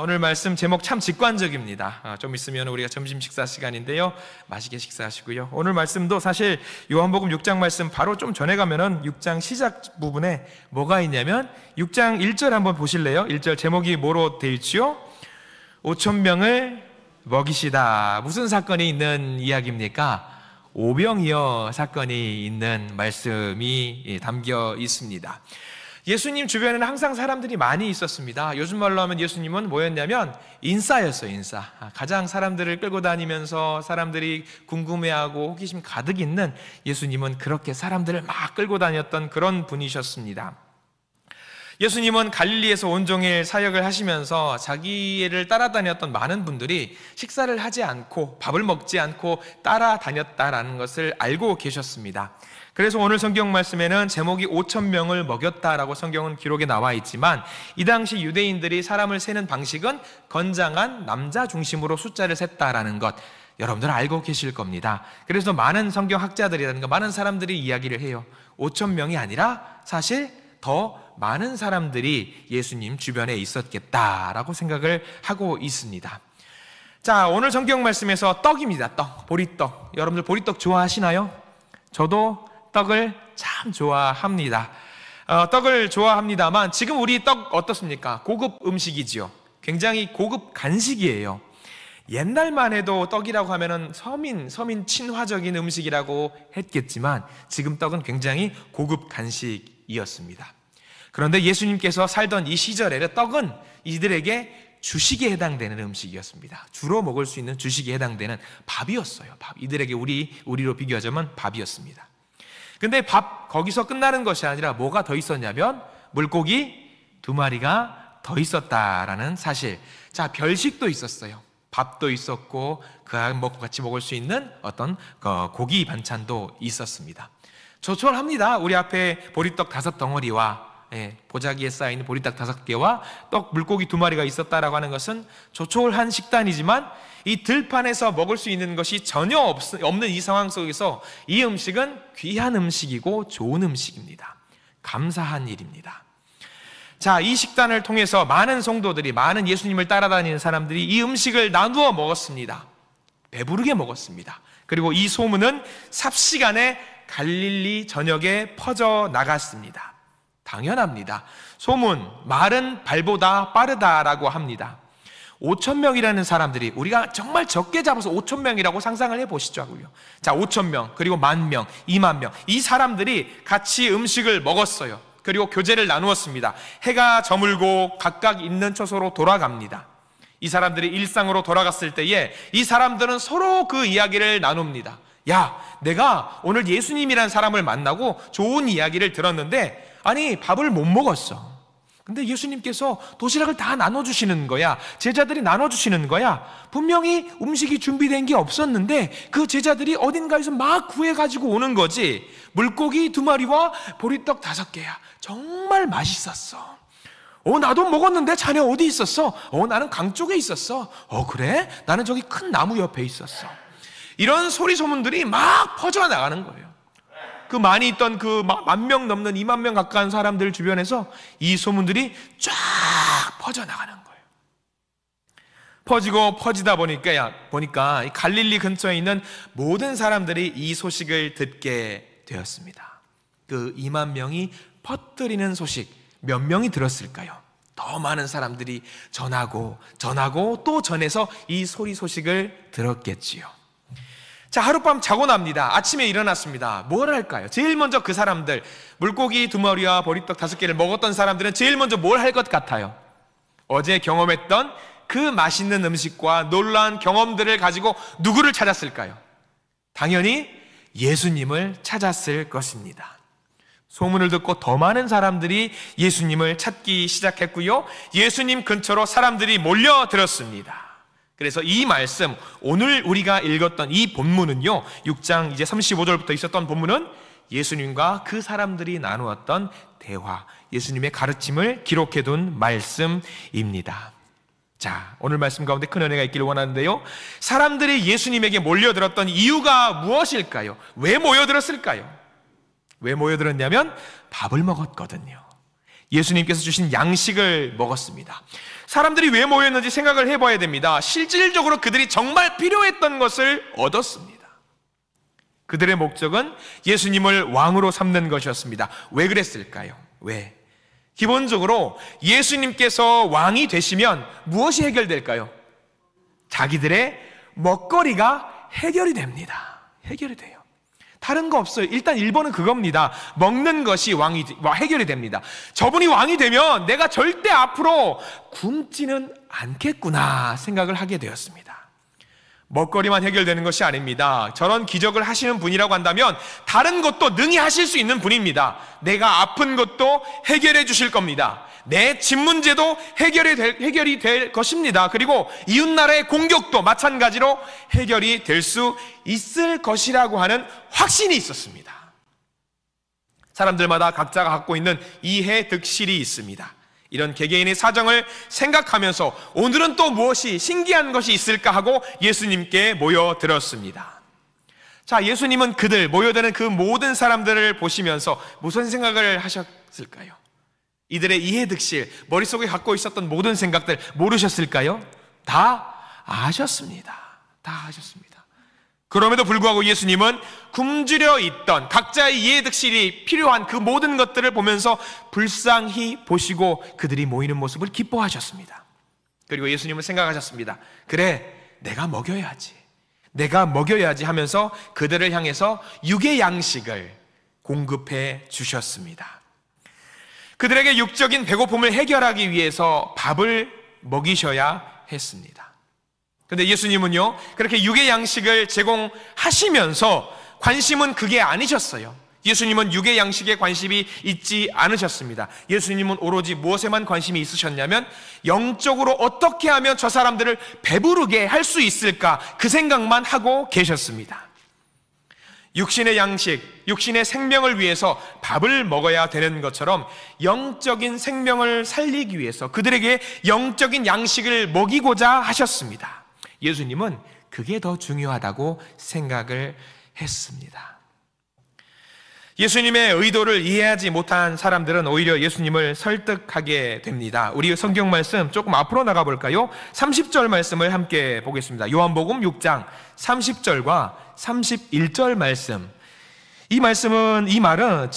오늘 말씀 제목 참 직관적입니다. 좀 있으면 우리가 점심 식사 시간인데요, 맛있게 식사하시고요. 오늘 말씀도 사실 요한복음 6장 말씀 바로 좀 전에 가면은 6장 시작 부분에 뭐가 있냐면 6장 1절 한번 보실래요? 1절 제목이 뭐로 되어 있지요? 5,000명을 먹이시다. 무슨 사건이 있는 이야기입니까? 오병이어 사건이 있는 말씀이 담겨 있습니다. 예수님 주변에는 항상 사람들이 많이 있었습니다. 요즘 말로 하면 예수님은 뭐였냐면 인싸였어요. 인싸. 가장 사람들을 끌고 다니면서 사람들이 궁금해하고 호기심 가득 있는 예수님은 그렇게 사람들을 막 끌고 다녔던 그런 분이셨습니다. 예수님은 갈릴리에서 온종일 사역을 하시면서 자기를 따라다녔던 많은 분들이 식사를 하지 않고 밥을 먹지 않고 따라다녔다라는 것을 알고 계셨습니다. 그래서 오늘 성경 말씀에는 제목이 5,000명을 먹였다라고 성경은 기록에 나와 있지만, 이 당시 유대인들이 사람을 세는 방식은 건장한 남자 중심으로 숫자를 셌다라는 것, 여러분들 알고 계실 겁니다. 그래서 많은 성경학자들이라든가 많은 사람들이 이야기를 해요. 5,000명이 아니라 사실 더 많은 사람들이 예수님 주변에 있었겠다라고 생각을 하고 있습니다. 자, 오늘 성경 말씀에서 떡입니다. 떡, 보리떡. 여러분들 보리떡 좋아하시나요? 저도 떡을 참 좋아합니다. 떡을 좋아합니다만 지금 우리 떡 어떻습니까? 고급 음식이지요. 굉장히 고급 간식이에요. 옛날만 해도 떡이라고 하면은 서민 친화적인 음식이라고 했겠지만 지금 떡은 굉장히 고급 간식이었습니다. 그런데 예수님께서 살던 이 시절에는 떡은 이들에게 주식에 해당되는 음식이었습니다. 주로 먹을 수 있는 주식에 해당되는 밥이었어요. 밥. 이들에게 우리로 비교하자면 밥이었습니다. 근데 밥 거기서 끝나는 것이 아니라 뭐가 더 있었냐면 물고기 2마리가 더 있었다라는 사실. 자, 별식도 있었어요. 밥도 있었고 같이 먹을 수 있는 어떤 고기 반찬도 있었습니다. 조촐합니다. 우리 앞에 보리떡 5덩어리와 보자기에 쌓인 보리떡 5개와 떡 물고기 2마리가 있었다라고 하는 것은 조촐한 식단이지만 이 들판에서 먹을 수 있는 것이 전혀 없는 이 상황 속에서 이 음식은 귀한 음식이고 좋은 음식입니다. 감사한 일입니다. 자, 이 식단을 통해서 많은 성도들이, 많은 예수님을 따라다니는 사람들이 이 음식을 나누어 먹었습니다. 배부르게 먹었습니다. 그리고 이 소문은 삽시간에 갈릴리 전역에 퍼져 나갔습니다. 당연합니다. 소문, 말은 발보다 빠르다라고 합니다. 5,000명이라는 사람들이, 우리가 정말 적게 잡아서 5,000명이라고 상상을 해보시자고요. 자, 5,000명, 그리고 10,000명, 20,000명, 이 사람들이 같이 음식을 먹었어요. 그리고 교제를 나누었습니다. 해가 저물고 각각 있는 처소로 돌아갑니다. 이 사람들이 일상으로 돌아갔을 때에 이 사람들은 서로 그 이야기를 나눕니다. 야, 내가 오늘 예수님이라는 사람을 만나고 좋은 이야기를 들었는데 아니 밥을 못 먹었어. 근데 예수님께서 도시락을 다 나눠주시는 거야. 제자들이 나눠주시는 거야. 분명히 음식이 준비된 게 없었는데 그 제자들이 어딘가에서 막 구해가지고 오는 거지. 물고기 2마리와 보리떡 5개야. 정말 맛있었어. 나도 먹었는데 자네 어디 있었어? 나는 강 쪽에 있었어. 그래? 나는 저기 큰 나무 옆에 있었어. 이런 소리 소문들이 막 퍼져나가는 거예요. 그 많이 있던 그 10,000명 넘는 20,000명 가까운 사람들 주변에서 이 소문들이 쫙 퍼져나가는 거예요. 퍼지다 보니까 이 갈릴리 근처에 있는 모든 사람들이 이 소식을 듣게 되었습니다. 그 20,000명이 퍼뜨리는 소식, 몇 명이 들었을까요? 더 많은 사람들이 전하고 또 전해서 이 소식을 들었겠지요. 자, 하룻밤 자고 납니다. 아침에 일어났습니다. 뭘 할까요? 제일 먼저 그 사람들, 물고기 2마리와 보리떡 5개를 먹었던 사람들은 제일 먼저 뭘 할 것 같아요? 어제 경험했던 그 맛있는 음식과 놀라운 경험들을 가지고 누구를 찾았을까요? 당연히 예수님을 찾았을 것입니다. 소문을 듣고 더 많은 사람들이 예수님을 찾기 시작했고요. 예수님 근처로 사람들이 몰려들었습니다. 그래서 이 말씀, 오늘 우리가 읽었던 이 본문은요, 6장 이제 35절부터 있었던 본문은 예수님과 그 사람들이 나누었던 대화, 예수님의 가르침을 기록해둔 말씀입니다. 자, 오늘 말씀 가운데 큰 은혜가 있기를 원하는데요, 사람들이 예수님에게 몰려들었던 이유가 무엇일까요? 왜 모여들었을까요? 왜 모여들었냐면 밥을 먹었거든요. 예수님께서 주신 양식을 먹었습니다. 사람들이 왜 모였는지 생각을 해봐야 됩니다. 실질적으로 그들이 정말 필요했던 것을 얻었습니다. 그들의 목적은 예수님을 왕으로 삼는 것이었습니다. 왜 그랬을까요? 왜? 기본적으로 예수님께서 왕이 되시면 무엇이 해결될까요? 자기들의 먹거리가 해결이 됩니다. 해결이 돼요. 다른 거 없어요. 일단 1번은 그겁니다. 먹는 것이 해결이 됩니다. 저분이 왕이 되면 내가 절대 앞으로 굶지는 않겠구나 생각을 하게 되었습니다. 먹거리만 해결되는 것이 아닙니다. 저런 기적을 하시는 분이라고 한다면 다른 것도 능히 하실 수 있는 분입니다. 내가 아픈 것도 해결해 주실 겁니다. 내 집 문제도 해결이 될 것입니다. 그리고 이웃나라의 공격도 마찬가지로 해결이 될 수 있을 것이라고 하는 확신이 있었습니다. 사람들마다 각자가 갖고 있는 이해 득실이 있습니다. 이런 개개인의 사정을 생각하면서 오늘은 또 무엇이 신기한 것이 있을까 하고 예수님께 모여들었습니다. 자, 예수님은 그들 모여드는 그 모든 사람들을 보시면서 무슨 생각을 하셨을까요? 이들의 이해득실, 머릿속에 갖고 있었던 모든 생각들 모르셨을까요? 다 아셨습니다. 다 아셨습니다. 그럼에도 불구하고 예수님은 굶주려 있던 각자의 이해득실이 필요한 그 모든 것들을 보면서 불쌍히 보시고 그들이 모이는 모습을 기뻐하셨습니다. 그리고 예수님은 생각하셨습니다. 그래, 내가 먹여야지 하면서 그들을 향해서 육의 양식을 공급해 주셨습니다. 그들에게 육적인 배고픔을 해결하기 위해서 밥을 먹이셔야 했습니다. 그런데 예수님은요, 그렇게 육의 양식을 제공하시면서 관심은 그게 아니셨어요. 예수님은 육의 양식에 관심이 있지 않으셨습니다. 예수님은 오로지 무엇에만 관심이 있으셨냐면 영적으로 어떻게 하면 저 사람들을 배부르게 할 수 있을까, 그 생각만 하고 계셨습니다. 육신의 양식, 육신의 생명을 위해서 밥을 먹어야 되는 것처럼 영적인 생명을 살리기 위해서 그들에게 영적인 양식을 먹이고자 하셨습니다. 예수님은 그게 더 중요하다고 생각을 했습니다. 예수님의 의도를 이해하지 못한 사람들은 오히려 예수님을 설득하게 됩니다. 우리 성경 말씀 조금 앞으로 나가 볼까요? 30절 말씀을 함께 보겠습니다. 요한복음 6장 30절과 31절 말씀. 이 말은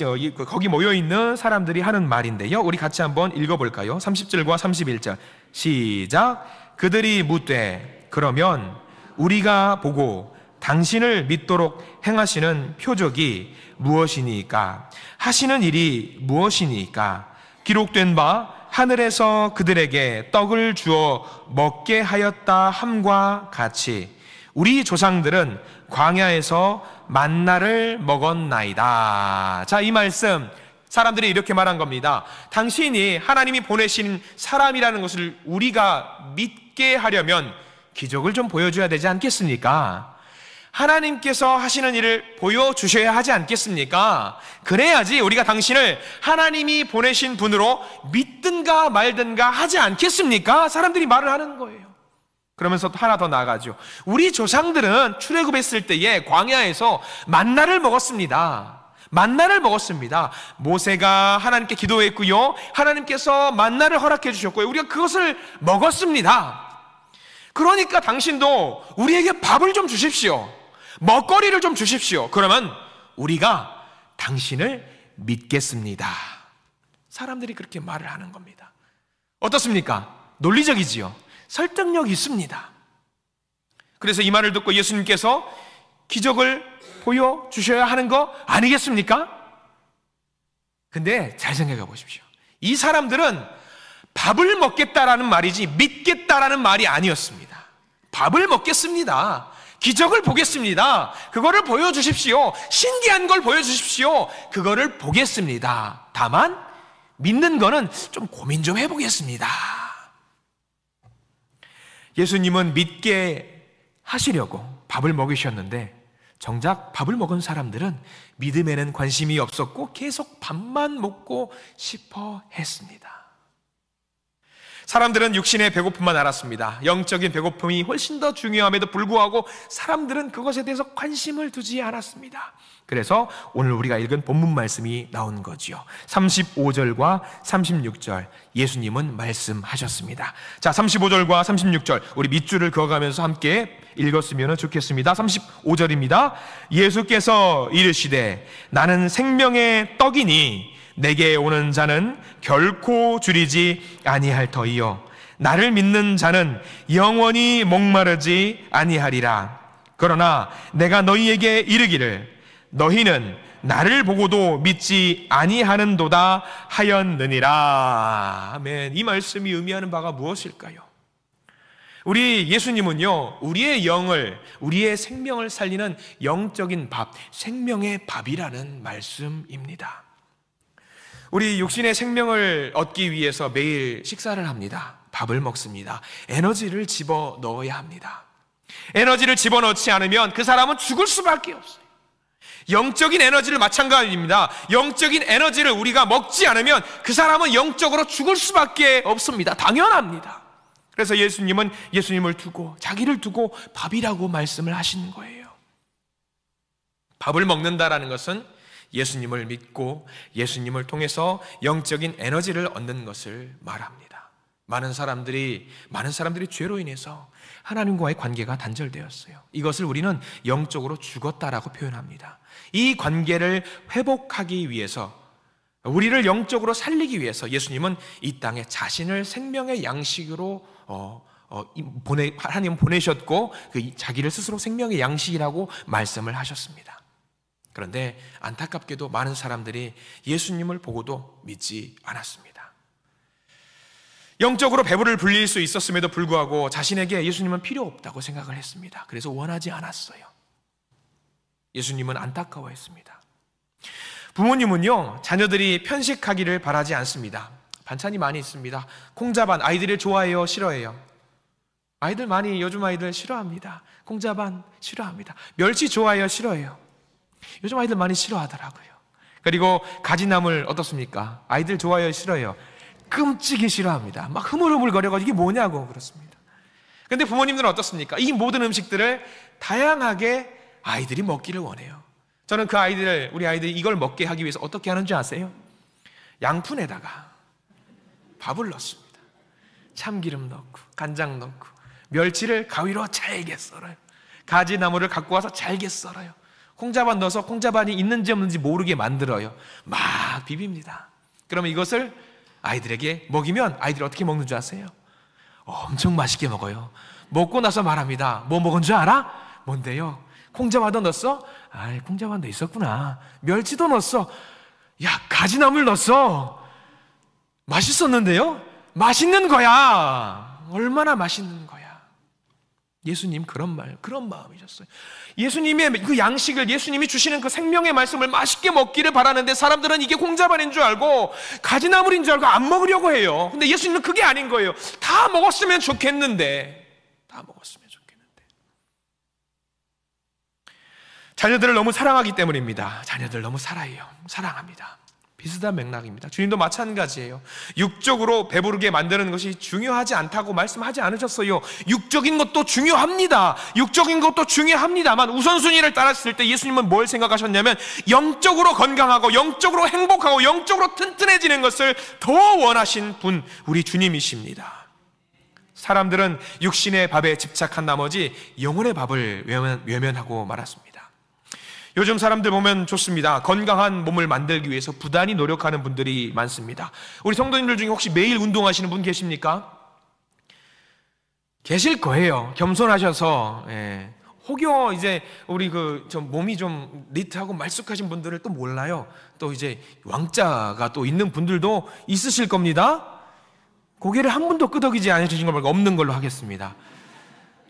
거기 모여있는 사람들이 하는 말인데요, 우리 같이 한번 읽어볼까요? 30절과 31절 시작. 그들이 묻되 그러면 우리가 보고 당신을 믿도록 행하시는 표적이 무엇이니까? 하시는 일이 무엇이니까? 기록된 바 하늘에서 그들에게 떡을 주어 먹게 하였다 함과 같이 우리 조상들은 광야에서 만나를 먹었나이다. 자, 이 말씀 사람들이 이렇게 말한 겁니다. 당신이 하나님이 보내신 사람이라는 것을 우리가 믿게 하려면 기적을 좀 보여줘야 되지 않겠습니까? 하나님께서 하시는 일을 보여주셔야 하지 않겠습니까? 그래야지 우리가 당신을 하나님이 보내신 분으로 믿든가 말든가 하지 않겠습니까? 사람들이 말을 하는 거예요. 그러면서 하나 더 나아가죠. 우리 조상들은 출애굽했을 때에 광야에서 만나를 먹었습니다. 모세가 하나님께 기도했고요, 하나님께서 만나를 허락해 주셨고요, 우리가 그것을 먹었습니다. 그러니까 당신도 우리에게 밥을 좀 주십시오. 먹거리를 좀 주십시오. 그러면 우리가 당신을 믿겠습니다. 사람들이 그렇게 말을 하는 겁니다. 어떻습니까? 논리적이지요. 설득력이 있습니다. 그래서 이 말을 듣고 예수님께서 기적을 보여주셔야 하는 거 아니겠습니까? 근데 잘 생각해 보십시오. 이 사람들은 밥을 먹겠다라는 말이지 믿겠다라는 말이 아니었습니다. 밥을 먹겠습니다. 기적을 보겠습니다. 그거를 보여주십시오. 신기한 걸 보여주십시오. 그거를 보겠습니다. 다만 믿는 거는 좀 고민 좀 해보겠습니다. 예수님은 믿게 하시려고 밥을 먹이셨는데 정작 밥을 먹은 사람들은 믿음에는 관심이 없었고 계속 밥만 먹고 싶어 했습니다. 사람들은 육신의 배고픔만 알았습니다. 영적인 배고픔이 훨씬 더 중요함에도 불구하고 사람들은 그것에 대해서 관심을 두지 않았습니다. 그래서 오늘 우리가 읽은 본문 말씀이 나온 거지요. 35절과 36절 예수님은 말씀하셨습니다. 자, 35절과 36절 우리 밑줄을 그어가면서 함께 읽었으면 좋겠습니다. 35절입니다. 예수께서 이르시되 나는 생명의 떡이니 내게 오는 자는 결코 줄이지 아니할 터이요 나를 믿는 자는 영원히 목마르지 아니하리라. 그러나 내가 너희에게 이르기를 너희는 나를 보고도 믿지 아니하는도다 하였느니라. 아멘. 이 말씀이 의미하는 바가 무엇일까요? 우리 예수님은요, 우리의 영을, 우리의 생명을 살리는 영적인 밥, 생명의 밥이라는 말씀입니다. 우리 육신의 생명을 얻기 위해서 매일 식사를 합니다. 밥을 먹습니다. 에너지를 집어 넣어야 합니다. 에너지를 집어넣지 않으면 그 사람은 죽을 수밖에 없어요. 영적인 에너지를 마찬가지입니다. 영적인 에너지를 우리가 먹지 않으면 그 사람은 영적으로 죽을 수밖에 없습니다. 당연합니다. 그래서 예수님은 예수님을 두고 자기를 두고 밥이라고 말씀을 하시는 거예요. 밥을 먹는다라는 것은 예수님을 믿고 예수님을 통해서 영적인 에너지를 얻는 것을 말합니다. 많은 사람들이 죄로 인해서 하나님과의 관계가 단절되었어요. 이것을 우리는 영적으로 죽었다라고 표현합니다. 이 관계를 회복하기 위해서, 우리를 영적으로 살리기 위해서 예수님은 이 땅에 자신을 생명의 양식으로 하나님 보내셨고 자기를 스스로 생명의 양식이라고 말씀을 하셨습니다. 그런데 안타깝게도 많은 사람들이 예수님을 보고도 믿지 않았습니다. 영적으로 배부를 불릴 수 있었음에도 불구하고 자신에게 예수님은 필요 없다고 생각을 했습니다. 그래서 원하지 않았어요. 예수님은 안타까워했습니다. 부모님은요, 자녀들이 편식하기를 바라지 않습니다. 반찬이 많이 있습니다. 콩자반 아이들이 좋아해요, 싫어해요? 아이들 많이, 요즘 아이들 싫어합니다. 콩자반 싫어합니다. 멸치 좋아해요, 싫어해요? 요즘 아이들 많이 싫어하더라고요. 그리고 가지나물 어떻습니까? 아이들 좋아해요, 싫어해요? 끔찍이 싫어합니다. 막 흐물흐물거려가지고 이게 뭐냐고 그렇습니다. 그런데 부모님들은 어떻습니까? 이 모든 음식들을 다양하게 아이들이 먹기를 원해요. 저는 우리 아이들이 이걸 먹게 하기 위해서 어떻게 하는지 아세요? 양푼에다가 밥을 넣습니다. 참기름 넣고 간장 넣고 멸치를 가위로 잘게 썰어요. 가지나물을 갖고 와서 잘게 썰어요. 콩자반 넣어서 콩자반이 있는지 없는지 모르게 만들어요. 막 비빕니다. 그러면 이것을 아이들에게 먹이면 아이들이 어떻게 먹는 줄 아세요? 엄청 맛있게 먹어요. 먹고 나서 말합니다. 뭐 먹은 줄 알아? 뭔데요? 콩자반도 넣었어? 아이, 콩자반도 있었구나. 멸치도 넣었어. 야, 가지나물 넣었어. 맛있었는데요? 맛있는 거야. 얼마나 맛있는 거야. 예수님 그런 마음이셨어요. 예수님의 그 양식을, 예수님이 주시는 그 생명의 말씀을 맛있게 먹기를 바라는데 사람들은 이게 콩자반인 줄 알고 가지나물인 줄 알고 안 먹으려고 해요. 근데 예수님은 그게 아닌 거예요. 다 먹었으면 좋겠는데. 자녀들을 너무 사랑하기 때문입니다. 자녀들 너무 사랑합니다. 비슷한 맥락입니다. 주님도 마찬가지예요. 육적으로 배부르게 만드는 것이 중요하지 않다고 말씀하지 않으셨어요. 육적인 것도 중요합니다. 중요합니다만 우선순위를 따랐을 때 예수님은 뭘 생각하셨냐면 영적으로 건강하고 영적으로 행복하고 영적으로 튼튼해지는 것을 더 원하신 분, 우리 주님이십니다. 사람들은 육신의 밥에 집착한 나머지 영혼의 밥을 외면하고 말았습니다. 요즘 사람들 보면 좋습니다. 건강한 몸을 만들기 위해서 부단히 노력하는 분들이 많습니다. 우리 성도님들 중에 혹시 매일 운동하시는 분 계십니까? 계실 거예요. 겸손하셔서. 혹여 이제 우리 좀 몸이 좀 니트하고 말쑥하신 분들을 또 몰라요. 또 이제 왕자가 또 있는 분들도 있으실 겁니다. 고개를 한 번도 끄덕이지 않으신 걸 말고 없는 걸로 하겠습니다.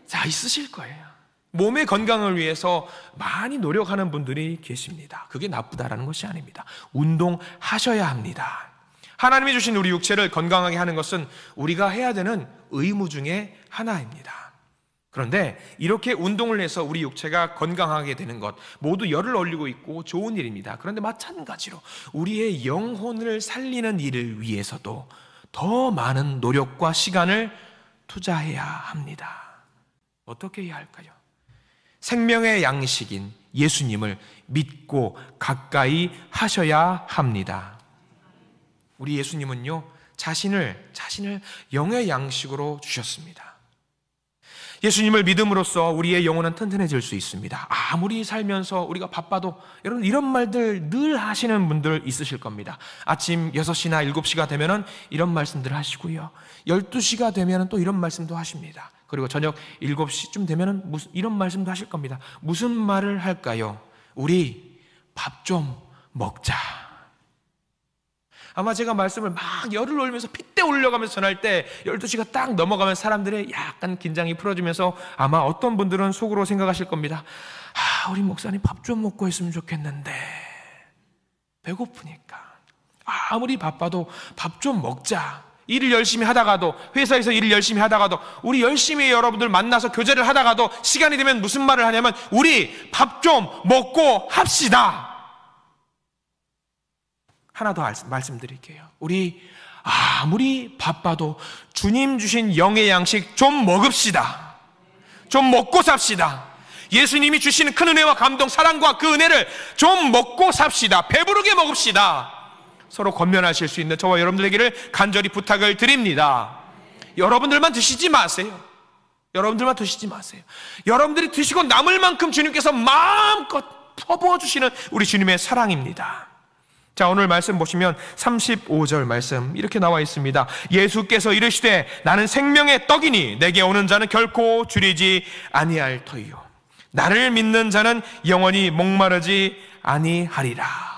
자, 있으실 거예요. 몸의 건강을 위해서 많이 노력하는 분들이 계십니다. 그게 나쁘다라는 것이 아닙니다. 운동하셔야 합니다. 하나님이 주신 우리 육체를 건강하게 하는 것은 우리가 해야 되는 의무 중에 하나입니다. 그런데 이렇게 운동을 해서 우리 육체가 건강하게 되는 것 모두 열을 올리고 있고 좋은 일입니다. 그런데 마찬가지로 우리의 영혼을 살리는 일을 위해서도 더 많은 노력과 시간을 투자해야 합니다. 어떻게 해야 할까요? 생명의 양식인 예수님을 믿고 가까이 하셔야 합니다. 우리 예수님은요, 자신을 영의 양식으로 주셨습니다. 예수님을 믿음으로써 우리의 영혼은 튼튼해질 수 있습니다. 아무리 살면서 우리가 바빠도, 여러분 이런 말들 늘 하시는 분들 있으실 겁니다. 아침 6시나 7시가 되면은 이런 말씀들 하시고요, 12시가 되면은 또 이런 말씀도 하십니다. 그리고 저녁 7시쯤 되면은 이런 말씀도 하실 겁니다. 무슨 말을 할까요? 우리 밥 좀 먹자. 아마 제가 말씀을 막 열을 올리면서 핏대 올려가면서 전할 때 12시가 딱 넘어가면 사람들의 약간 긴장이 풀어지면서 아마 어떤 분들은 속으로 생각하실 겁니다. 우리 목사님 밥 좀 먹고 있으면 좋겠는데 배고프니까 아무리 바빠도 밥 좀 먹자. 일을 열심히 하다가도, 회사에서 일을 열심히 하다가도, 우리 열심히 여러분들 만나서 교제를 하다가도 시간이 되면 무슨 말을 하냐면 우리 밥 좀 먹고 합시다. 하나 더 말씀드릴게요. 우리 아무리 바빠도 주님 주신 영의 양식 좀 먹읍시다. 좀 먹고 삽시다. 예수님이 주시는 큰 은혜와 감동, 사랑과 그 은혜를 좀 먹고 삽시다. 배부르게 먹읍시다. 서로 권면하실 수 있는 저와 여러분들에게를 간절히 부탁을 드립니다. 여러분들만 드시지 마세요. 여러분들만 드시지 마세요. 여러분들이 드시고 남을 만큼 주님께서 마음껏 퍼부어 주시는 우리 주님의 사랑입니다. 자, 오늘 말씀 보시면 35절 말씀 이렇게 나와 있습니다. 예수께서 이르시되 나는 생명의 떡이니 내게 오는 자는 결코 줄이지 아니할 터이요 나를 믿는 자는 영원히 목마르지 아니하리라.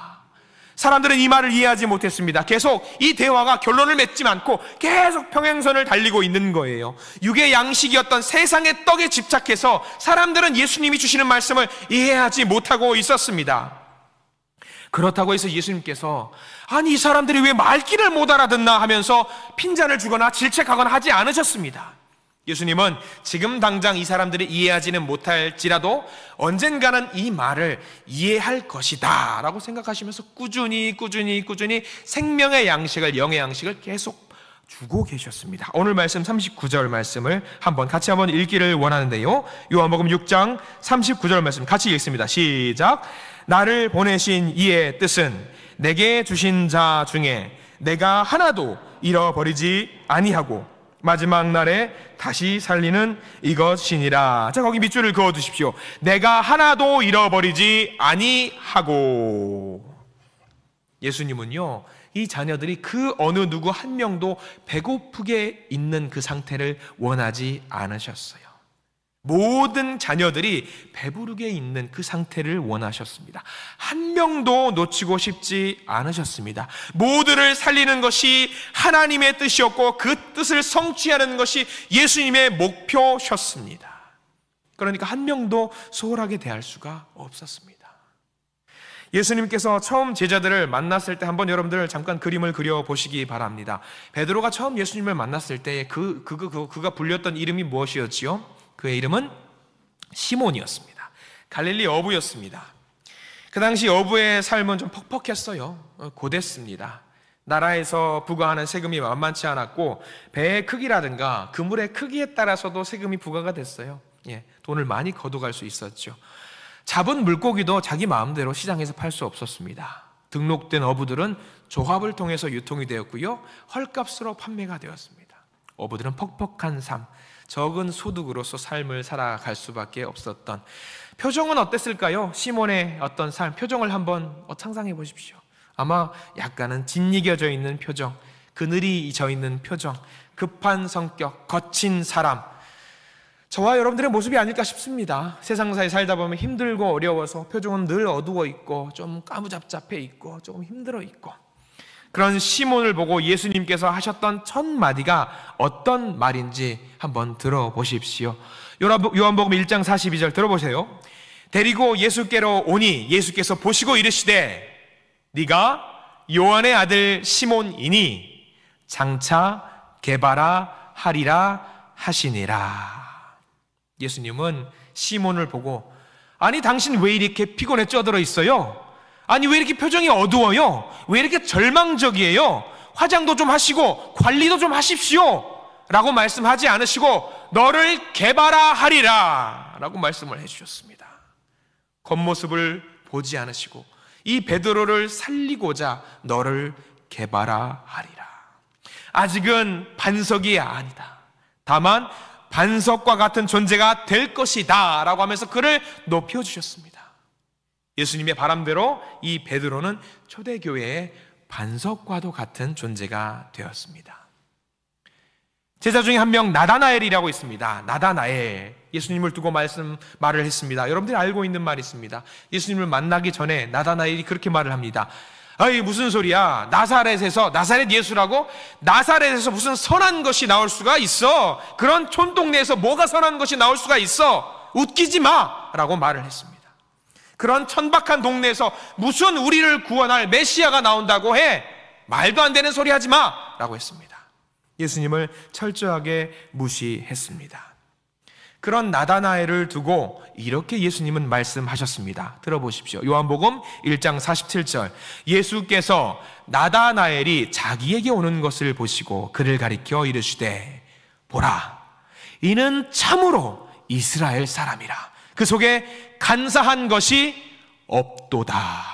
사람들은 이 말을 이해하지 못했습니다. 계속 이 대화가 결론을 맺지 않고 계속 평행선을 달리고 있는 거예요. 육의 양식이었던 세상의 떡에 집착해서 사람들은 예수님이 주시는 말씀을 이해하지 못하고 있었습니다. 그렇다고 해서 예수님께서 이 사람들이 왜 말귀를 못 알아듣나 하면서 핀잔을 주거나 질책하거나 하지 않으셨습니다. 예수님은 지금 당장 이 사람들이 이해하지는 못할지라도 언젠가는 이 말을 이해할 것이다 라고 생각하시면서 꾸준히 생명의 양식을, 영의 양식을 계속 주고 계셨습니다. 오늘 말씀 39절 말씀을 같이 한번 읽기를 원하는데요, 요한복음 6장 39절 말씀 같이 읽습니다. 시작. 나를 보내신 이의 뜻은 내게 주신 자 중에 내가 하나도 잃어버리지 아니하고 마지막 날에 다시 살리는 이것이니라. 자, 거기 밑줄을 그어두십시오. 내가 하나도 잃어버리지 아니하고. 예수님은요, 이 자녀들이 그 어느 누구 한 명도 배고프게 있는 그 상태를 원하지 않으셨어요. 모든 자녀들이 배부르게 있는 그 상태를 원하셨습니다. 한 명도 놓치고 싶지 않으셨습니다. 모두를 살리는 것이 하나님의 뜻이었고 그 뜻을 성취하는 것이 예수님의 목표셨습니다. 그러니까 한 명도 소홀하게 대할 수가 없었습니다. 예수님께서 처음 제자들을 만났을 때 한번 여러분들 잠깐 그림을 그려보시기 바랍니다. 베드로가 처음 예수님을 만났을 때 그가 불렸던 이름이 무엇이었지요? 그의 이름은 시몬이었습니다. 갈릴리 어부였습니다. 그 당시 어부의 삶은 좀 퍽퍽했어요. 고됐습니다. 나라에서 부과하는 세금이 만만치 않았고 배의 크기라든가 그물의 크기에 따라서도 세금이 부과가 됐어요. 돈을 많이 거둬갈 수 있었죠. 잡은 물고기도 자기 마음대로 시장에서 팔 수 없었습니다. 등록된 어부들은 조합을 통해서 유통이 되었고요, 헐값으로 판매가 되었습니다. 어부들은 퍽퍽한 삶, 적은 소득으로서 삶을 살아갈 수밖에 없었던, 표정은 어땠을까요? 시몬의 어떤 삶, 표정을 한번 상상해 보십시오. 아마 약간은 짓이겨져 있는 표정, 그늘이 져 있는 표정, 급한 성격, 거친 사람, 저와 여러분들의 모습이 아닐까 싶습니다. 세상사에 살다 보면 힘들고 어려워서 표정은 늘 어두워 있고 좀 까무잡잡해 있고 조금 힘들어 있고, 그런 시몬을 보고 예수님께서 하셨던 첫 마디가 어떤 말인지 한번 들어보십시오. 요한복음 1장 42절 들어보세요. 데리고 예수께로 오니 예수께서 보시고 이르시되 네가 요한의 아들 시몬이니 장차 게바라 하리라 하시니라. 예수님은 시몬을 보고 아니 당신 왜 이렇게 피곤에 쪄들어 있어요? 아니 왜 이렇게 표정이 어두워요? 왜 이렇게 절망적이에요? 화장도 좀 하시고 관리도 좀 하십시오 라고 말씀하지 않으시고 너를 개발하리라 라고 말씀을 해주셨습니다. 겉모습을 보지 않으시고 이 베드로를 살리고자 너를 개발하리라. 아직은 반석이 아니다. 다만 반석과 같은 존재가 될 것이다 라고 하면서 그를 높여주셨습니다. 예수님의 바람대로 이 베드로는 초대교회의 반석과도 같은 존재가 되었습니다. 제자 중에 한 명 나다나엘이라고 있습니다. 나다나엘, 예수님을 두고 말을 했습니다. 여러분들이 알고 있는 말이 있습니다. 예수님을 만나기 전에 나다나엘이 그렇게 말을 합니다. 아이 무슨 소리야, 나사렛 예수라고? 나사렛에서 무슨 선한 것이 나올 수가 있어? 그런 촌동네에서 뭐가 선한 것이 나올 수가 있어? 웃기지 마 라고 말을 했습니다. 그런 천박한 동네에서 무슨 우리를 구원할 메시아가 나온다고 해? 말도 안 되는 소리 하지 마 라고 했습니다. 예수님을 철저하게 무시했습니다. 그런 나다나엘을 두고 이렇게 예수님은 말씀하셨습니다. 들어보십시오. 요한복음 1장 47절, 예수께서 나다나엘이 자기에게 오는 것을 보시고 그를 가리켜 이르시되 보라, 이는 참으로 이스라엘 사람이라, 그 속에 간사한 것이 없도다.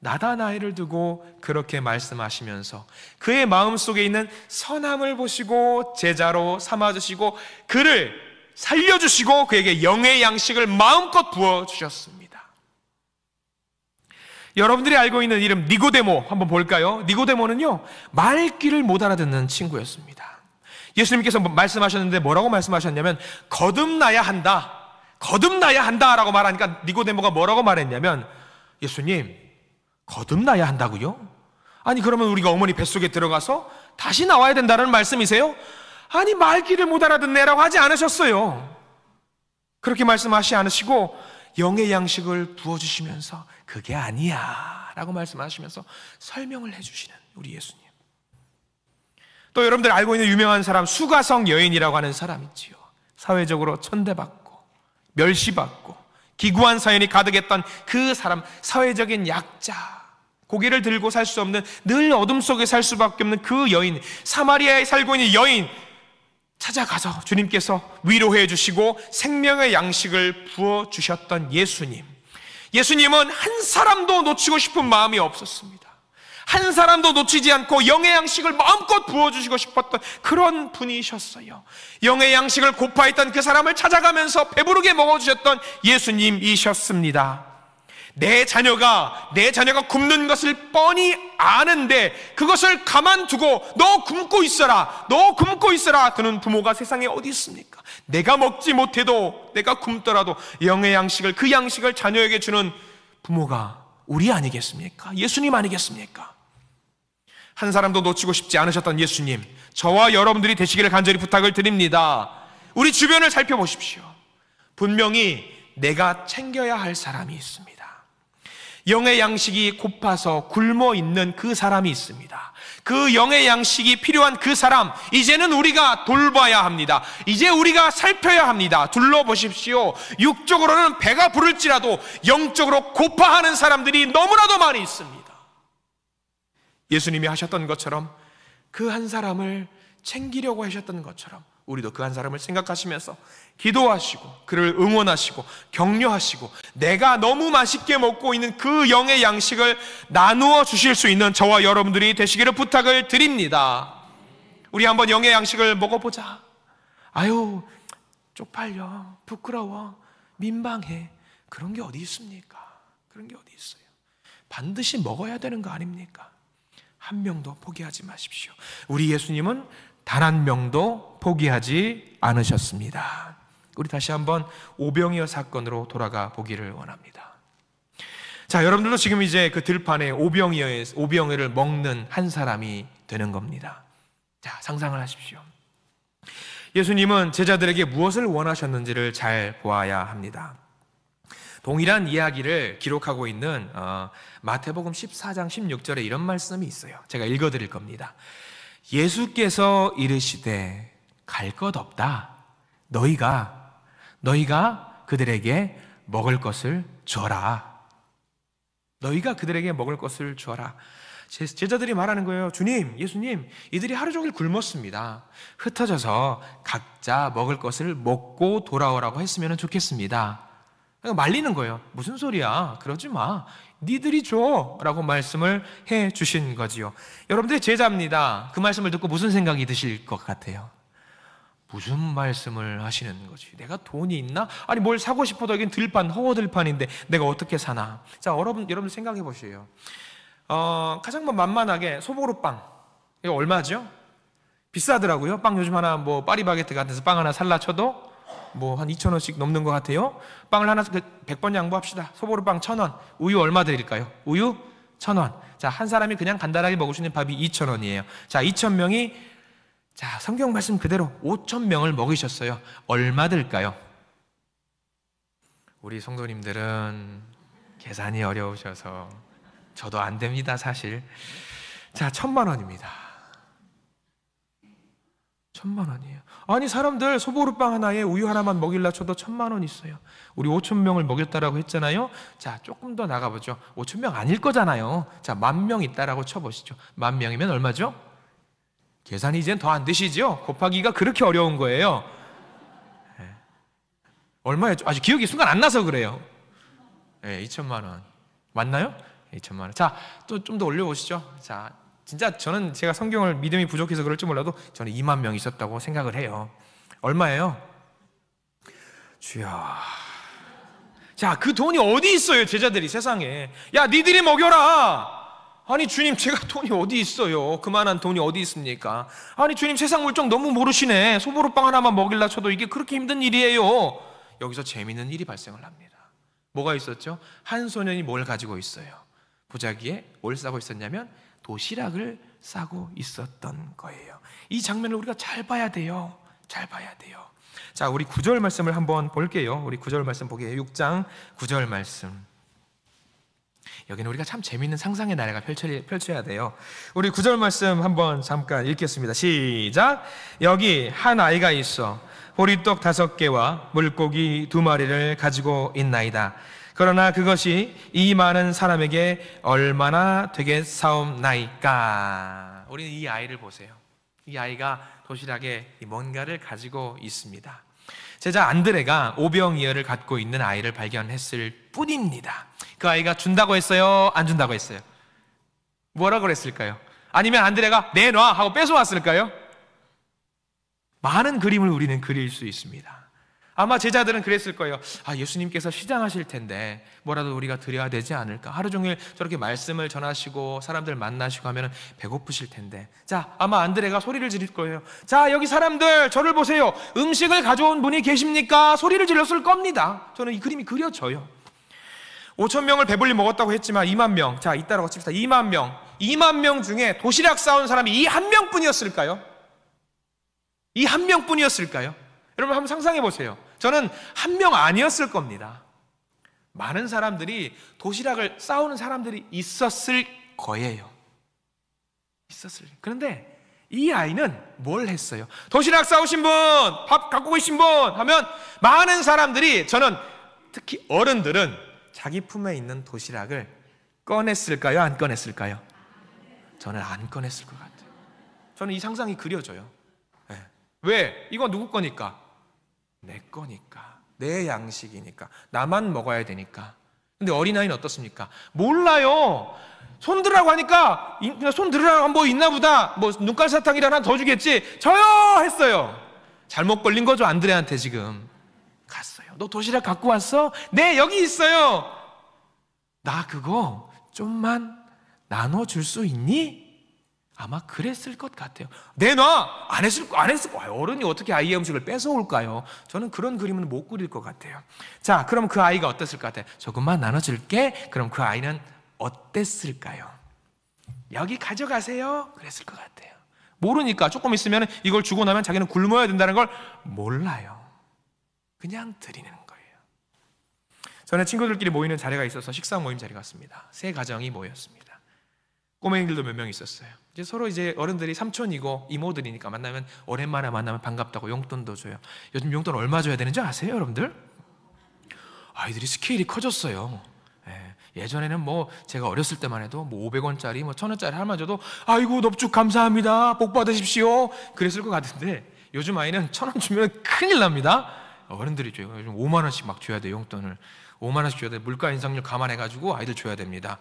나다나엘을 두고 그렇게 말씀하시면서 그의 마음속에 있는 선함을 보시고 제자로 삼아주시고 그를 살려주시고 그에게 영의 양식을 마음껏 부어주셨습니다. 여러분들이 알고 있는 이름 니고데모 한번 볼까요? 니고데모는요, 말귀를 못 알아듣는 친구였습니다. 예수님께서 말씀하셨는데 뭐라고 말씀하셨냐면 거듭나야 한다, 거듭나야 한다라고 말하니까 니고데모가 뭐라고 말했냐면, 예수님 거듭나야 한다고요? 아니 그러면 우리가 어머니 뱃속에 들어가서 다시 나와야 된다는 말씀이세요? 아니 말귀를 못 알아듣네라고 하지 않으셨어요. 그렇게 말씀하시지 않으시고 영의 양식을 부어주시면서 그게 아니야 라고 말씀하시면서 설명을 해주시는 우리 예수님. 또 여러분들 알고 있는 유명한 사람 수가성 여인이라고 하는 사람 있지요. 사회적으로 천대받고 멸시받고 기구한 사연이 가득했던 그 사람, 사회적인 약자, 고개를 들고 살 수 없는, 늘 어둠 속에 살 수밖에 없는 그 여인, 사마리아에 살고 있는 여인 찾아가서 주님께서 위로해 주시고 생명의 양식을 부어주셨던 예수님. 예수님은 한 사람도 놓치고 싶은 마음이 없었습니다. 한 사람도 놓치지 않고 영의 양식을 마음껏 부어주시고 싶었던 그런 분이셨어요. 영의 양식을 고파했던 그 사람을 찾아가면서 배부르게 먹어주셨던 예수님이셨습니다. 내 자녀가 굶는 것을 뻔히 아는데 그것을 가만두고 너 굶고 있어라, 너 굶고 있어라 드는 부모가 세상에 어디 있습니까? 내가 먹지 못해도, 내가 굶더라도 영의 양식을, 그 양식을 자녀에게 주는 부모가 우리 아니겠습니까? 예수님 아니겠습니까? 한 사람도 놓치고 싶지 않으셨던 예수님, 저와 여러분들이 되시기를 간절히 부탁을 드립니다. 우리 주변을 살펴보십시오. 분명히 내가 챙겨야 할 사람이 있습니다. 영의 양식이 고파서 굶어 있는 그 사람이 있습니다. 그 영의 양식이 필요한 그 사람, 이제는 우리가 돌봐야 합니다. 이제 우리가 살펴야 합니다. 둘러보십시오. 육적으로는 배가 부를지라도 영적으로 고파하는 사람들이 너무나도 많이 있습니다. 예수님이 하셨던 것처럼, 그 한 사람을 챙기려고 하셨던 것처럼 우리도 그 한 사람을 생각하시면서 기도하시고 그를 응원하시고 격려하시고 내가 너무 맛있게 먹고 있는 그 영의 양식을 나누어 주실 수 있는 저와 여러분들이 되시기를 부탁을 드립니다. 우리 한번 영의 양식을 먹어보자. 아유 쪽팔려, 부끄러워, 민망해, 그런 게 어디 있습니까? 그런 게 어디 있어요? 반드시 먹어야 되는 거 아닙니까? 한 명도 포기하지 마십시오. 우리 예수님은 단 한 명도 포기하지 않으셨습니다. 우리 다시 한번 오병이어 사건으로 돌아가 보기를 원합니다. 자, 여러분들도 지금 이제 그 들판에 오병이어를 먹는 한 사람이 되는 겁니다. 자, 상상을 하십시오. 예수님은 제자들에게 무엇을 원하셨는지를 잘 보아야 합니다. 동일한 이야기를 기록하고 있는 마태복음 14장 16절에 이런 말씀이 있어요. 제가 읽어드릴 겁니다. 예수께서 이르시되 갈 것 없다. 너희가 그들에게 먹을 것을 줘라. 너희가 그들에게 먹을 것을 줘라. 제자들이 말하는 거예요. 주님, 예수님, 이들이 하루 종일 굶었습니다. 흩어져서 각자 먹을 것을 먹고 돌아오라고 했으면 좋겠습니다. 말리는 거예요. 무슨 소리야? 그러지 마. 니들이 줘 라고 말씀을 해 주신 거지요. 여러분들의 제자입니다. 그 말씀을 듣고 무슨 생각이 드실 것 같아요? 무슨 말씀을 하시는 거지? 내가 돈이 있나? 아니 뭘 사고 싶어도 여긴 들판, 허허들판인데 내가 어떻게 사나? 자, 여러분 생각해 보세요. 가장 만만하게 소보루빵, 이거 얼마죠? 비싸더라고요. 빵 요즘 하나 뭐 파리바게트 같은 데서 빵 하나 살라 쳐도 뭐 한 2,000원씩 넘는 것 같아요. 빵을 하나 100번 양보합시다. 소보루빵 1,000원. 우유 얼마 드릴까요? 우유 1,000원. 자, 한 사람이 그냥 간단하게 먹을 수 있는 밥이 2,000원이에요. 자, 2,000명이 자, 성경 말씀 그대로 5,000명을 먹이셨어요. 얼마 들까요? 우리 성도님들은 계산이 어려우셔서 저도 안 됩니다, 사실. 자, 1,000만 원입니다. 1,000만 원이에요. 아니 사람들 소보루빵 하나에 우유 하나만 먹일라 쳐도 1,000만 원 있어요. 우리 5,000명을 먹였다라고 했잖아요. 자, 조금 더 나가보죠. 5,000명 아닐 거잖아요. 자, 10,000명 있다라고 쳐보시죠. 10,000명이면 얼마죠? 계산이 이젠 더 안 되시죠? 곱하기가 그렇게 어려운 거예요. 네. 얼마였죠? 아주 기억이 순간 안 나서 그래요. 네, 2,000만 원 맞나요? 2,000만 원. 자, 또 좀 더 올려보시죠. 자, 진짜 저는 제가 성경을 믿음이 부족해서 그럴지 몰라도 저는 2만 명 있었다고 생각을 해요. 얼마예요? 주여. 자, 그 돈이 어디 있어요, 제자들이 세상에. 야, 니들이 먹여라. 아니 주님, 제가 돈이 어디 있어요? 그만한 돈이 어디 있습니까? 아니 주님, 세상 물정 너무 모르시네. 소보루빵 하나만 먹일라 쳐도 이게 그렇게 힘든 일이에요. 여기서 재미있는 일이 발생을 합니다. 뭐가 있었죠? 한 소년이 뭘 가지고 있어요? 보자기에 뭘 싸고 있었냐면 도시락을 싸고 있었던 거예요. 이 장면을 우리가 잘 봐야 돼요. 잘 봐야 돼요. 자, 우리 9절 말씀을 한번 볼게요. 우리 9절 말씀 보게요. 6장 9절 말씀. 여기는 우리가 참 재미있는 상상의 나래가 펼쳐야 돼요. 우리 9절 말씀 한번 잠깐 읽겠습니다. 시작. 여기 한 아이가 있어 보리떡 5개와 물고기 2마리를 가지고 있나이다. 그러나 그것이 이 많은 사람에게 얼마나 되겠사옵나이까. 우리는 이 아이를 보세요. 이 아이가 도시락에 뭔가를 가지고 있습니다. 제자 안드레가 오병이어를 갖고 있는 아이를 발견했을 뿐입니다. 그 아이가 준다고 했어요? 안 준다고 했어요? 뭐라고 그랬을까요? 아니면 안드레가 내놔 하고 뺏어왔을까요? 많은 그림을 우리는 그릴 수 있습니다. 아마 제자들은 그랬을 거예요. 아, 예수님께서 시장하실 텐데 뭐라도 우리가 드려야 되지 않을까? 하루 종일 저렇게 말씀을 전하시고 사람들 만나시고 하면 배고프실 텐데. 자, 아마 안드레가 소리를 지를 거예요. 자, 여기 사람들 저를 보세요. 음식을 가져온 분이 계십니까? 소리를 질렀을 겁니다. 저는 이 그림이 그려져요. 5,000명을 배불리 먹었다고 했지만 2만 명. 자, 이따라고 칩시다. 2만 명. 2만 명 중에 도시락 싸온 사람이 이 한 명뿐이었을까요? 이 한 명뿐이었을까요? 여러분 한번 상상해 보세요. 저는 한 명 아니었을 겁니다. 많은 사람들이 도시락을 싸우는 사람들이 있었을 거예요. 그런데 이 아이는 뭘 했어요? 도시락 싸우신 분, 밥 갖고 계신 분 하면 많은 사람들이, 저는 특히 어른들은 자기 품에 있는 도시락을 꺼냈을까요? 안 꺼냈을까요? 저는 안 꺼냈을 것 같아요. 저는 이 상상이 그려져요. 네. 왜? 이거 누구 거니까? 내 거니까, 내 양식이니까, 나만 먹어야 되니까. 근데 어린아이는 어떻습니까? 몰라요. 손 들으라고 하니까 그냥 손 들으라고 뭐 있나 보다, 뭐 눈깔 사탕이라 하나 더 주겠지, 저요 했어요. 잘못 걸린 거죠. 안드레한테 지금 갔어요. 너 도시락 갖고 왔어? 네, 여기 있어요. 나 그거 좀만 나눠줄 수 있니? 아마 그랬을 것 같아요. 내놔! 안 했을 거예요. 어른이 어떻게 아이의 음식을 뺏어올까요? 저는 그런 그림은 못 그릴 것 같아요. 자, 그럼 그 아이가 어땠을 것 같아요? 조금만 나눠줄게. 그럼 그 아이는 어땠을까요? 여기 가져가세요. 그랬을 것 같아요. 모르니까 조금 있으면 이걸 주고 나면 자기는 굶어야 된다는 걸 몰라요. 그냥 드리는 거예요. 전에 친구들끼리 모이는 자리가 있어서 식사 모임 자리가 왔습니다. 3가정이 모였습니다. 꼬맹이들도 몇 명 있었어요. 이제 서로 이제 어른들이 삼촌이고 이모들이니까 만나면, 오랜만에 만나면 반갑다고 용돈도 줘요. 요즘 용돈 얼마 줘야 되는지 아세요, 여러분들? 아이들이 스케일이 커졌어요. 네. 예전에는 뭐 제가 어렸을 때만 해도 뭐 500원짜리 뭐 1000원짜리 하나만 줘도 아이고 넙죽 감사합니다, 복 받으십시오 그랬을 것 같은데, 요즘 아이는 1000원 주면 큰일 납니다. 어른들이 줘요. 요즘 5만 원씩 막 줘야 돼요. 용돈을 5만 원씩 줘야 돼. 물가 인상률 감안해가지고 아이들 줘야 됩니다.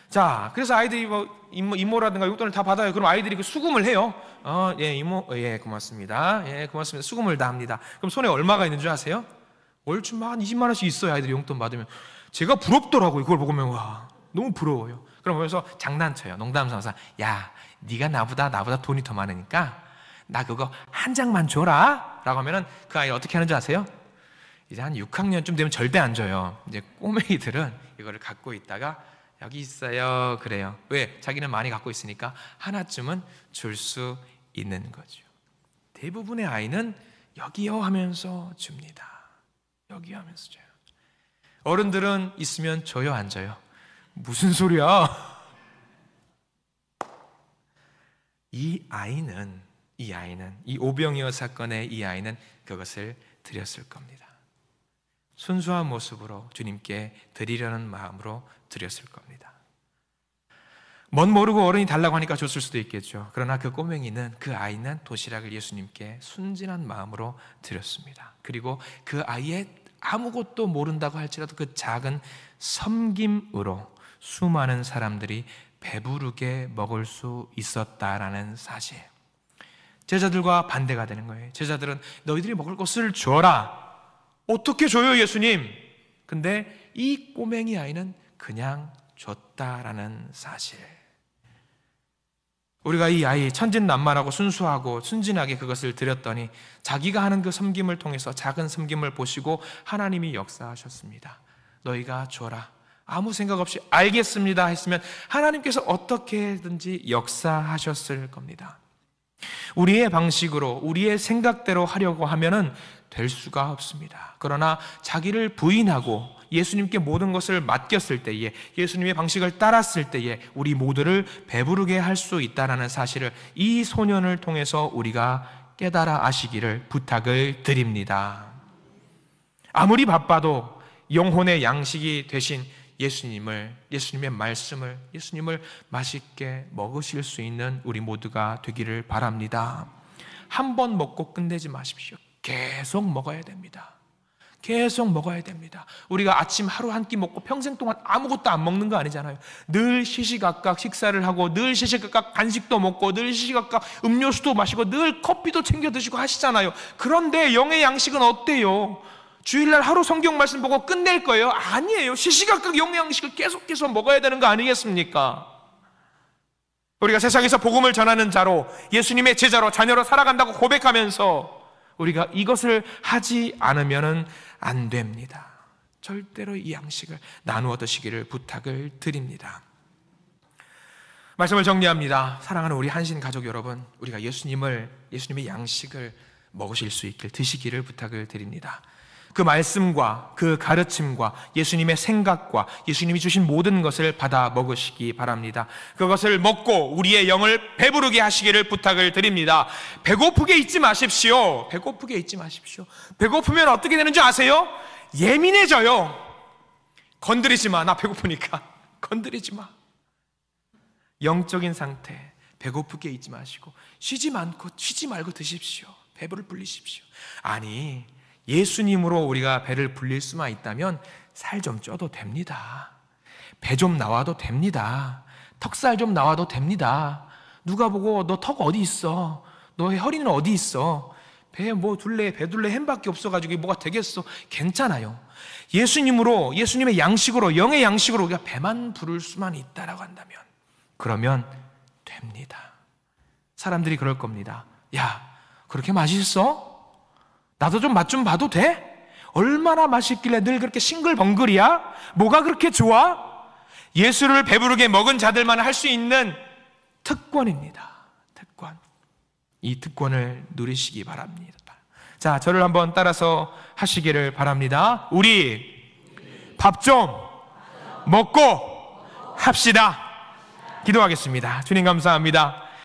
자, 그래서 아이들이 뭐 이모라든가 용돈을 다 받아요. 그럼 아이들이 그 수금을 해요. 예, 이모, 예, 고맙습니다. 예, 고맙습니다. 수금을 다 합니다. 그럼 손에 얼마가 있는 줄 아세요? 월준 한 20만 원씩 있어요. 아이들이 용돈 받으면. 제가 부럽더라고요. 그걸 보면 와, 너무 부러워요. 그럼 보면서 장난쳐요. 농담 삼아서, 야, 네가 나보다 돈이 더 많으니까 나 그거 한 장만 줘라 라고 하면은 그 아이 어떻게 하는지 아세요? 이제 한 6학년쯤 되면 절대 안 줘요. 이제 꼬맹이들은 이거를 갖고 있다가 여기 있어요 그래요. 왜? 자기는 많이 갖고 있으니까 하나쯤은 줄 수 있는 거죠. 대부분의 아이는 여기요 하면서 줍니다. 여기요 하면서 줘요. 어른들은 있으면 줘요 안 줘요? 무슨 소리야? 이 아이는 이 오병이어 사건의 이 아이는 그것을 드렸을 겁니다. 순수한 모습으로 주님께 드리려는 마음으로 드렸을 겁니다. 멋 모르고 어른이 달라고 하니까 줬을 수도 있겠죠. 그러나 그 꼬맹이는, 그 아이는 도시락을 예수님께 순진한 마음으로 드렸습니다. 그리고 그 아이의 아무것도 모른다고 할지라도 그 작은 섬김으로 수많은 사람들이 배부르게 먹을 수 있었다라는 사실. 제자들과 반대가 되는 거예요. 제자들은 너희들이 먹을 것을 줘라. 어떻게 줘요 예수님? 근데 이 꼬맹이 아이는 그냥 줬다라는 사실. 우리가 이 아이 천진난만하고 순수하고 순진하게 그것을 드렸더니 자기가 하는 그 섬김을 통해서 작은 섬김을 보시고 하나님이 역사하셨습니다. 너희가 줘라. 아무 생각 없이 알겠습니다 했으면 하나님께서 어떻게든지 역사하셨을 겁니다. 우리의 방식으로, 우리의 생각대로 하려고 하면은 될 수가 없습니다. 그러나 자기를 부인하고 예수님께 모든 것을 맡겼을 때에, 예수님의 방식을 따랐을 때에 우리 모두를 배부르게 할 수 있다는 사실을 이 소년을 통해서 우리가 깨달아 아시기를 부탁을 드립니다. 아무리 바빠도 영혼의 양식이 되신 예수님의 말씀을, 예수님을 맛있게 먹으실 수 있는 우리 모두가 되기를 바랍니다. 한 번 먹고 끝내지 마십시오. 계속 먹어야 됩니다. 계속 먹어야 됩니다. 우리가 아침 하루 한 끼 먹고 평생 동안 아무것도 안 먹는 거 아니잖아요. 늘 시시각각 식사를 하고, 늘 시시각각 간식도 먹고, 늘 시시각각 음료수도 마시고, 늘 커피도 챙겨 드시고 하시잖아요. 그런데 영의 양식은 어때요? 주일날 하루 성경 말씀 보고 끝낼 거예요? 아니에요. 시시각각 영의 양식을 계속해서 먹어야 되는 거 아니겠습니까? 우리가 세상에서 복음을 전하는 자로, 예수님의 제자로, 자녀로 살아간다고 고백하면서 우리가 이것을 하지 않으면 안 됩니다. 절대로 이 양식을 나누어 드시기를 부탁을 드립니다. 말씀을 정리합니다. 사랑하는 우리 한신 가족 여러분, 우리가 예수님의 양식을 먹으실 수 있길, 드시기를 부탁을 드립니다. 그 말씀과 그 가르침과 예수님의 생각과 예수님이 주신 모든 것을 받아 먹으시기 바랍니다. 그것을 먹고 우리의 영을 배부르게 하시기를 부탁을 드립니다. 배고프게 있지 마십시오. 배고프게 있지 마십시오. 배고프면 어떻게 되는지 아세요? 예민해져요. 건드리지 마. 나 배고프니까. 건드리지 마. 영적인 상태, 배고프게 있지 마시고 쉬지 말고 드십시오. 배부를 불리십시오. 아니, 예수님으로 우리가 배를 불릴 수만 있다면 살 좀 쪄도 됩니다. 배 좀 나와도 됩니다. 턱살 좀 나와도 됩니다. 누가 보고 너 턱 어디 있어? 너의 허리는 어디 있어? 배 둘레 햄밖에 없어가지고 뭐가 되겠어? 괜찮아요. 예수님으로, 예수님의 양식으로, 영의 양식으로 우리가 배만 부를 수만 있다라고 한다면 그러면 됩니다. 사람들이 그럴 겁니다. 야, 그렇게 맛있어? 나도 좀 맛 좀 봐도 돼? 얼마나 맛있길래 늘 그렇게 싱글벙글이야? 뭐가 그렇게 좋아? 예수를 배부르게 먹은 자들만 할 수 있는 특권입니다. 특권. 이 특권을 누리시기 바랍니다. 자, 저를 한번 따라서 하시기를 바랍니다. 우리 밥 좀 먹고 합시다. 기도하겠습니다. 주님 감사합니다.